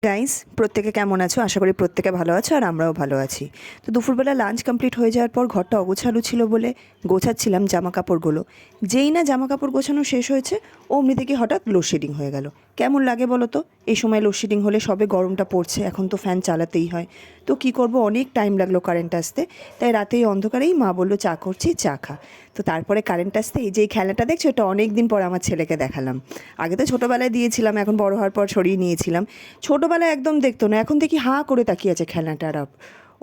Guys, প্রত্যেকে কেমন আছো? আশা করি প্রত্যেকে ভালো আছো আর আমরাও ভালো আছি। তো দুপুরবেলা লাঞ্চ কমপ্লিট হয়ে যাওয়ার পর ঘরটা অগোছালো ছিল বলে গোছাচ্ছিলাম জামা কাপড়গুলো। যেই না জামা কাপড় গোছানো শেষ হয়েছে অমনি থেকে হঠাৎ লোডশেডিং হয়ে গেল। কেমন লাগে বলো তো? এই সময় লোডশেডিং হলে সবে গরমটা পড়ছে, এখন তো ফ্যান চালাতেই হয়। তো কি করব, অনেক টাইম লাগলো কারেন্ট আসতে। তাই রাতে এই অন্ধকারেই মা বললো চা করছি, চা খা। তো তারপরে কারেন্ট আসতে এই যে খেলাটা দেখছো, এটা অনেক দিন পর আমার ছেলেকে দেখালাম। আগে তো ছোটোবেলায় দিয়েছিলাম, এখন বড় হওয়ার পর সরিয়ে নিয়েছিলাম। ছোটোবেলায় একদম দেখতো না, এখন দেখি হাঁ করে তাকিয়ে আছে খেলনাটার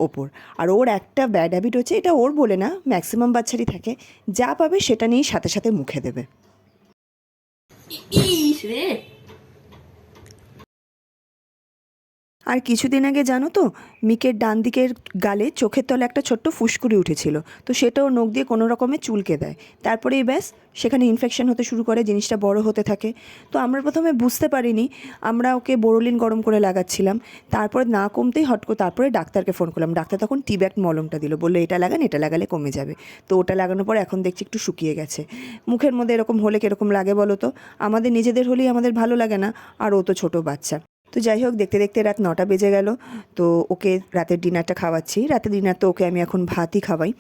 ওপর। আর ওর একটা ব্যাড হ্যাবিট হচ্ছে, এটা ওর বলে না, ম্যাক্সিমাম বাচ্চারই থাকে, যা পাবে সেটা নিয়েই সাথে সাথে মুখে দেবে। ইস রে। আর কিছুদিন আগে জানো তো, মিকের ডান দিকের গালে চোখের তলে একটা ছোট্ট ফুসকুড়ি উঠেছিল। তো সেটাও নখ দিয়ে কোনো রকমে চুলকে দেয়, তারপরেই ব্যাস সেখানে ইনফেকশন হতে শুরু করে, জিনিসটা বড় হতে থাকে। তো আমরা প্রথমে বুঝতে পারিনি, আমরা ওকে বোরোলিন গরম করে লাগাচ্ছিলাম, তারপরে না কমতেই হট করে তারপরে ডাক্তারকে ফোন করলাম। ডাক্তার তখন টি-ব্যাগ মলমটা দিল, বললো এটা লাগান, এটা লাগালে কমে যাবে। তো ওটা লাগানোর পর এখন দেখছি একটু শুকিয়ে গেছে। মুখের মধ্যে এরকম হলে কীরকম লাগে বলো তো? আমাদের নিজেদের হলেই আমাদের ভালো লাগে না, আর ও তো ছোটো বাচ্চা। তো যাই হোক, দেখতে দেখতে রাত 9টা বেজে গেল। তো ওকে রাতের ডিনারটা খাওয়াচ্ছি। রাতের ডিনার তো ওকে আমি এখন ভাতই খাওয়াই।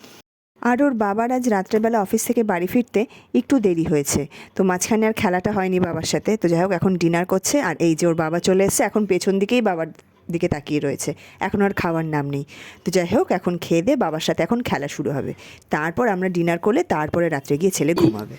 আর ওর বাবার আজ রাত্রেবেলা অফিস থেকে বাড়ি ফিরতে একটু দেরি হয়েছে, তো মাঝখানে আর খেলাটা হয়নি বাবার সাথে। তো যাই হোক, এখন ডিনার করছে, আর এই যে ওর বাবা চলে এসছে, এখন পেছন দিকেই বাবার দিকে তাকিয়ে রয়েছে, এখন আর খাওয়ার নাম নেই। তো যাই হোক, এখন খেয়ে দিয়ে বাবার সাথে এখন খেলা শুরু হবে। তারপর আমরা ডিনার করলে তারপরে রাত্রে গিয়ে ছেলে ঘুমাবে।